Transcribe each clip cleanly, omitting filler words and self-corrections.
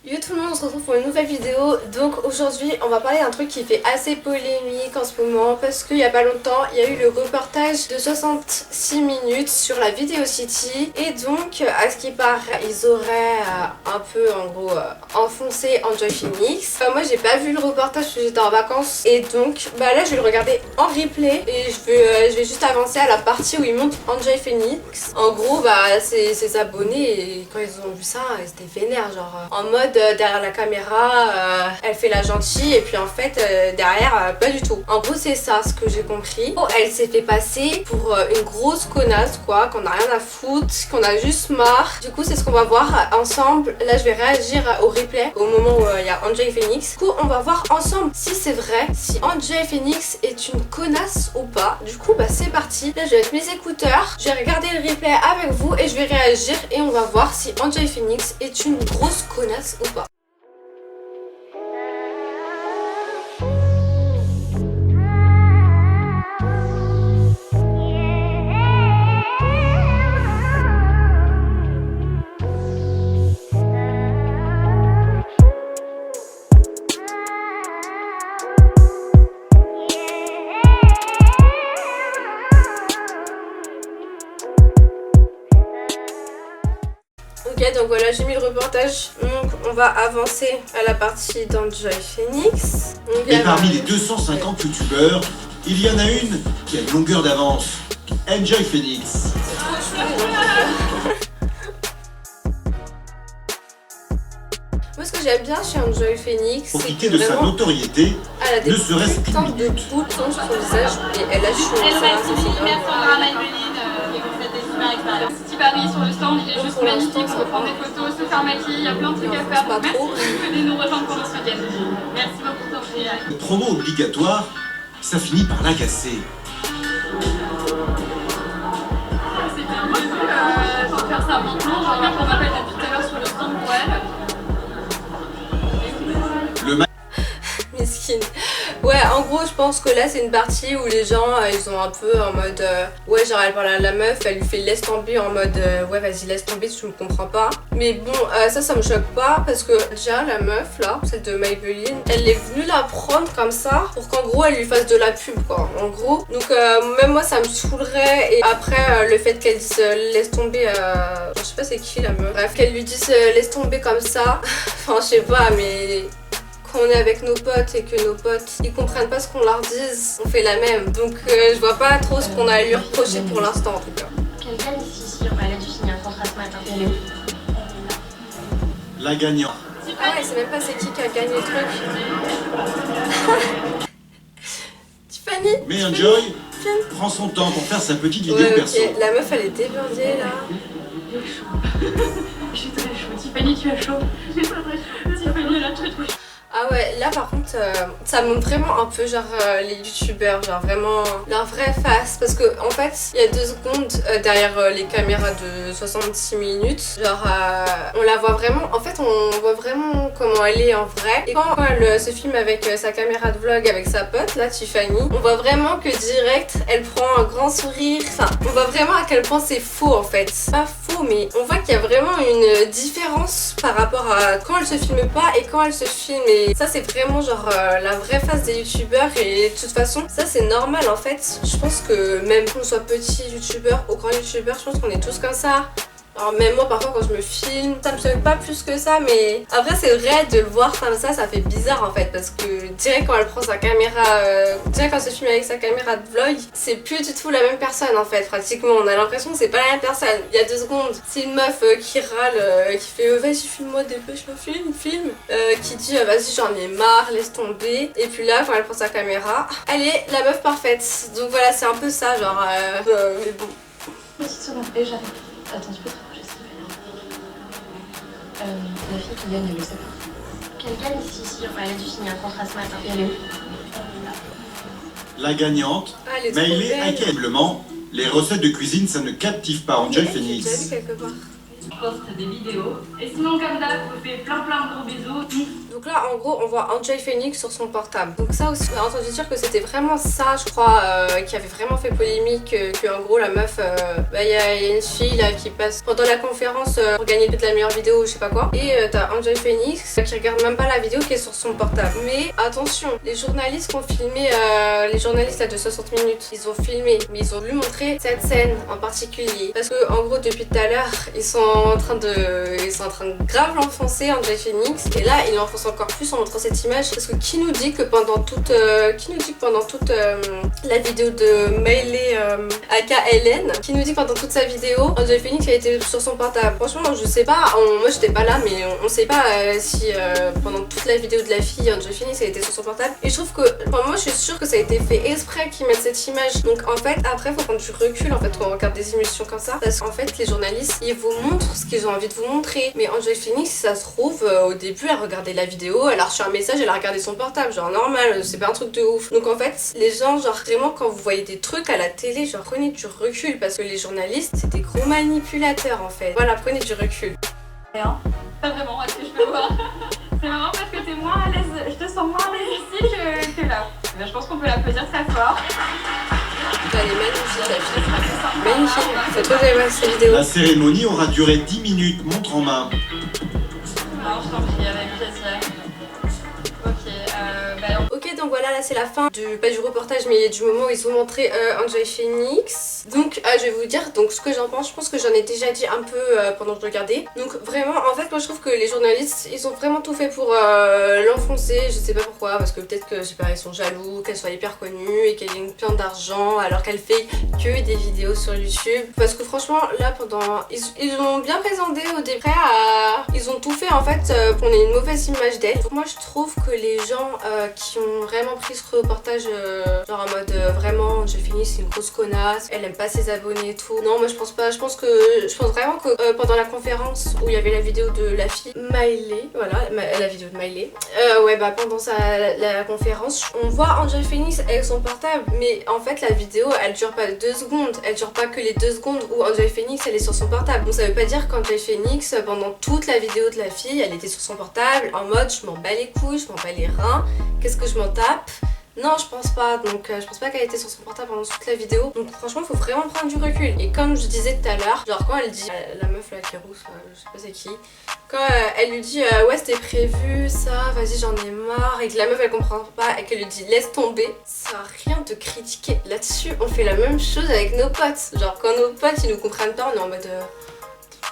Yo tout le monde, on se retrouve pour une nouvelle vidéo. Donc aujourd'hui on va parler d'un truc qui fait assez polémique en ce moment, parce qu'il y a pas longtemps il y a eu le reportage de 66 minutes sur la Video City. Et donc à ce qui paraît ils auraient un peu en gros enfoncé Enjoy Phoenix. Moi j'ai pas vu le reportage parce que j'étais en vacances, et donc là je vais le regarder en replay. Et je vais juste avancer à la partie où ils montrent Enjoy Phoenix. En gros ses abonnés, et quand ils ont vu ça ils étaient vénères, genre en mode derrière la caméra elle fait la gentille, et puis en fait derrière pas du tout. En gros c'est ça ce que j'ai compris. Elle s'est fait passer pour une grosse connasse quoi, qu'on a rien à foutre, qu'on a juste marre. Du coup c'est ce qu'on va voir ensemble. Là je vais réagir au replay au moment où il y a Enjoy Phoenix. Du coup on va voir ensemble si c'est vrai, si Enjoy Phoenix est une connasse ou pas. Du coup c'est parti. Là je vais mettre mes écouteurs, je vais regarder le replay avec vous et je vais réagir, et on va voir si Enjoy Phoenix est une grosse connasse ou pas. Ok, donc voilà, j'ai mis le reportage. Donc on va avancer à la partie d'Enjoy Phoenix. Et parmi les 250 youtubeurs, il y en a une qui a une longueur d'avance. Enjoy Phoenix. Moi ce que j'aime bien chez Enjoy Phoenix, c'est Profiter de sa notoriété, elle a des ne serait-ce qu'une putains de minute. boutons sur son visage, et elle a chaud. Hello Maïveline, merci encore à Maïveline, vous faites des super expériences. Petit Paris sur le stand, il est juste magnifique, on peut prendre des photos, se faire maquiller, il y a plein de trucs à faire. Donc merci, venez nous rejoindre pendant ce week-end. Merci beaucoup Tangier. Une promo obligatoire, ça finit par l'agacer. C'est bien vu, je vais faire ça maintenant, je regarde qu'on m'appelle depuis tout à l'heure sur le stand pour elle. Mesquine. Ouais, en gros je pense que là c'est une partie où les gens ils ont un peu en mode ouais, genre elle parle à la meuf, elle lui fait laisse tomber, en mode ouais vas-y laisse tomber, tu me comprends pas. Mais bon ça me choque pas, parce que déjà la meuf là, celle de Maybelline, elle est venue la prendre comme ça pour qu'en gros elle lui fasse de la pub quoi, en gros. Donc même moi ça me saoulerait. Et après le fait qu'elle dise laisse tomber, je sais pas c'est qui la meuf, bref, qu'elle lui dise laisse tomber comme ça, enfin je sais pas, mais on est avec nos potes et que nos potes ils comprennent pas ce qu'on leur dise, on fait la même. Donc je vois pas trop ce qu'on a à lui reprocher pour l'instant en tout cas. Quelqu'un ici, elle a dû signer un contrat ce matin. Elle est où? La gagnante. Ah ouais, c'est même pas c'est qui a gagné le truc. Tiffany. Mais Enjoy prend son temps pour faire sa petite vidéo ouais, perso. okay. La meuf elle est débordée là. Je suis très chaud. Tiffany, tu as chaud. J'ai très chaud. Tiffany, elle a très chaud. Ah ouais, là par contre ça montre vraiment un peu genre les youtubeurs, genre vraiment leur vraie face, parce que en fait il y a 2 secondes derrière les caméras de 66 minutes, genre on la voit vraiment, en fait on voit vraiment comment elle est en vrai. Et quand elle se filme avec sa caméra de vlog avec sa pote là, Tiffany, on voit vraiment que direct elle prend un grand sourire, enfin on voit vraiment à quel point c'est faux en fait. Pas faux, mais on voit qu'il y a vraiment une différence par rapport à quand elle se filme pas et quand elle se filme. Et ça c'est vraiment genre la vraie face des youtubeurs, et de toute façon ça c'est normal en fait. Je pense que même qu'on soit petit youtubeur ou grand youtubeur, je pense qu'on est tous comme ça. Alors même moi parfois quand je me filme, ça me choque pas plus que ça, mais après c'est vrai de le voir comme ça fait bizarre en fait, parce que direct quand elle prend sa caméra, direct quand elle se filme avec sa caméra de vlog, c'est plus du tout la même personne en fait, pratiquement. On a l'impression que c'est pas la même personne. Il y a 2 secondes, c'est une meuf qui râle, qui fait vas-y filme-moi, dépêche-moi, filme, qui dit vas-y j'en ai marre, laisse tomber. Et puis là quand elle prend sa caméra, elle est la meuf parfaite. Donc voilà, c'est un peu ça genre mais bon. Petite seconde, et j'arrive. Attends, tu peux te rapprocher s'il te plaît. La fille qui gagne, elle le sait pas. Quelqu'un ici, elle a dû signer un contrat ce matin. Elle est où? La gagnante, Elle est trop mais il est belle. inquiétablement. Les recettes de cuisine, ça ne captive pas Enjoy J'ai déjà vu Phoenix. quelque part. Poste des vidéos. Et sinon, comme d'hab, je vous fais plein de gros bisous. Donc Donc là en gros on voit Enjoy Phoenix sur son portable. Donc ça aussi on a entendu dire que c'était vraiment ça je crois qui avait vraiment fait polémique, que en gros la meuf, y a une fille là qui passe pendant la conférence pour gagner de la meilleure vidéo ou je sais pas quoi. Et t'as Enjoy Phoenix qui regarde même pas la vidéo qui est sur son portable. Mais attention, les journalistes qui ont filmé, les journalistes là de 60 minutes, ils ont filmé mais ils ont voulu montrer cette scène en particulier. Parce que en gros depuis tout à l'heure ils sont en train de grave l'enfoncer Enjoy Phoenix. Et là ils l'enfoncent encore plus en montrant cette image. Parce que qui nous dit que pendant toute la vidéo de Miley aka Hélène, qui nous dit que pendant toute sa vidéo Enjoy Phoenix a été sur son portable. Franchement je sais pas, moi j'étais pas là mais on sait pas si pendant toute la vidéo de la fille Enjoy Phoenix a été sur son portable. Et je trouve que, moi je suis sûre que ça a été fait exprès qu'ils mettent cette image. Donc en fait après faut prendre du recul en fait quand on regarde des émissions comme ça. Parce qu'en fait les journalistes ils vous montrent ce qu'ils ont envie de vous montrer. Mais Enjoy Phoenix si ça se trouve au début elle regardait la vidéo, elle a reçu un message, elle a regardé son portable. Genre normal, c'est pas un truc de ouf. Donc en fait les gens genre vraiment quand vous voyez des trucs à la télé genre prenez du recul. Parce que les journalistes c'est des gros manipulateurs en fait. Voilà, prenez du recul. Rien. Pas vraiment, est-ce que je peux voir? C'est marrant parce que t'es moins à l'aise, je te sens moins à l'aise ici que là. Mais je pense qu'on peut l'applaudir très fort. Elle est magnifique la fille. Magnifique. Faut trop que j'aille voir cette vidéo. La cérémonie aura duré 10 minutes, montre en main. Non, je t'en prie, avec plaisir. Ok, donc voilà, là c'est la fin pas du reportage mais du moment où ils ont montré Enjoy Phoenix. Donc je vais vous dire donc ce que j'en pense. Je pense que j'en ai déjà dit un peu pendant que je regardais. Donc vraiment en fait moi je trouve que les journalistes ils ont vraiment tout fait pour l'enfoncer. Je sais pas pourquoi, parce que peut-être que je sais pas, ils sont jaloux qu'elle soit hyper connue et qu'elle gagne plein d'argent alors qu'elle fait que des vidéos sur YouTube. Parce que franchement là pendant ils ont bien présenté au début, ils ont tout fait en fait pour qu'on ait une mauvaise image d'elle. Donc moi je trouve que les gens qui ont vraiment pris ce reportage genre en mode vraiment Enjoy Phoenix c'est une grosse connasse, elle aime pas ses abonnés et tout. Non moi je pense pas, je pense vraiment que pendant la conférence où il y avait la vidéo de la fille Miley, voilà la vidéo de Miley, ouais bah pendant la conférence on voit Enjoy Phoenix avec son portable mais en fait la vidéo elle dure pas 2 secondes, elle dure pas que les 2 secondes où Enjoy Phoenix elle est sur son portable. Donc ça veut pas dire qu'Enjoy Phoenix pendant toute la vidéo de la fille elle était sur son portable en mode je m'en bats les couilles, je m'en bats les reins, qu'est-ce que je m'en tape. Non je pense pas, donc je pense pas qu'elle était sur son portable pendant toute la vidéo. Donc franchement faut vraiment prendre du recul. Et comme je disais tout à l'heure, genre quand elle dit la meuf là qui est rousse, je sais pas c'est qui, quand elle lui dit ouais c'était prévu ça, vas-y j'en ai marre, et que la meuf elle comprend pas et qu'elle lui dit laisse tomber, ça a rien de critiquer là-dessus. On fait la même chose avec nos potes, genre quand nos potes ils nous comprennent pas on est en mode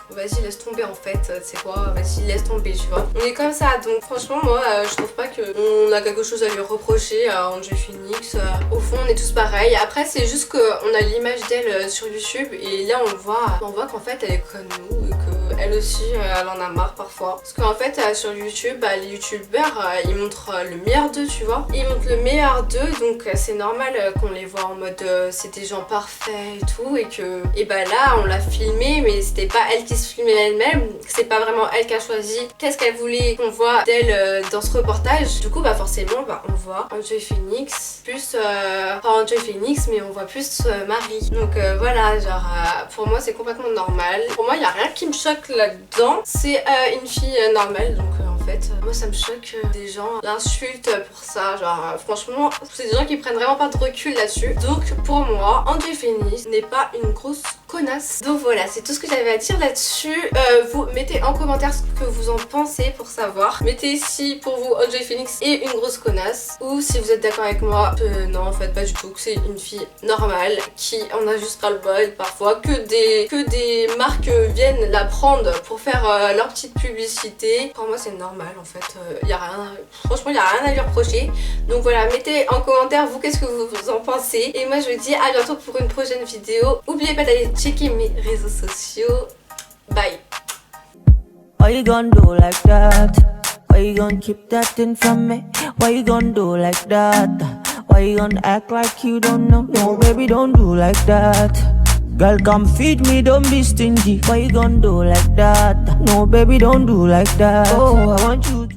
vas-y laisse tomber en fait, c'est quoi, vas-y laisse tomber tu vois. On est comme ça donc franchement moi je trouve pas qu'on a quelque chose à lui reprocher à Enjoy Phoenix. Au fond on est tous pareils. Après c'est juste qu'on a l'image d'elle sur YouTube et là on voit qu'en fait elle est comme nous et qu'elle aussi elle en a marre parfois. Parce qu'en fait sur YouTube les youtubeurs ils montrent le meilleur d'eux tu vois. Ils montrent le meilleur d'eux donc c'est normal qu'on les voit en mode c'est des gens parfaits et tout et bah là on l'a filmé mais c'était pas elle qui se filmait elle-même, c'est pas vraiment elle qui a choisi qu'est-ce qu'elle voulait qu'on voit d'elle dans ce reportage. Du coup bah forcément bah on voit Enjoy Phoenix plus pas Enjoy Phoenix mais on voit plus Marie. Donc voilà genre pour moi c'est complètement normal. Pour moi il y a rien qui me choque là-dedans. C'est une fille normale donc en fait moi ça me choque des gens l'insultent pour ça. Genre franchement c'est des gens qui prennent vraiment pas de recul là-dessus. Donc pour moi Enjoy Phoenix n'est pas une grosse connasse. Donc voilà c'est tout ce que j'avais à dire là-dessus. Vous mettez en commentaire ce que vous en pensez pour savoir. Mettez si pour vous Enjoy Phoenix est une grosse connasse ou si vous êtes d'accord avec moi non en fait pas du tout, que c'est une fille normale qui en a juste ras-le-bol parfois que des marques viennent la prendre pour faire leur petite publicité. Pour moi c'est normal en fait, franchement il y a rien à lui reprocher. Donc voilà mettez en commentaire vous qu'est-ce que vous en pensez et moi je vous dis à bientôt pour une prochaine vidéo. N'oubliez pas d'aller checker mes réseaux sociaux. Bye. Why you gonna do like that? Why you gonna keep that thing from me? Why you gonna do like that? Why you gonna act like you don't know? No baby don't do like that. Girl come feed me, don't be stingy. Why you gonna do like that? No baby don't do like that. Oh I want you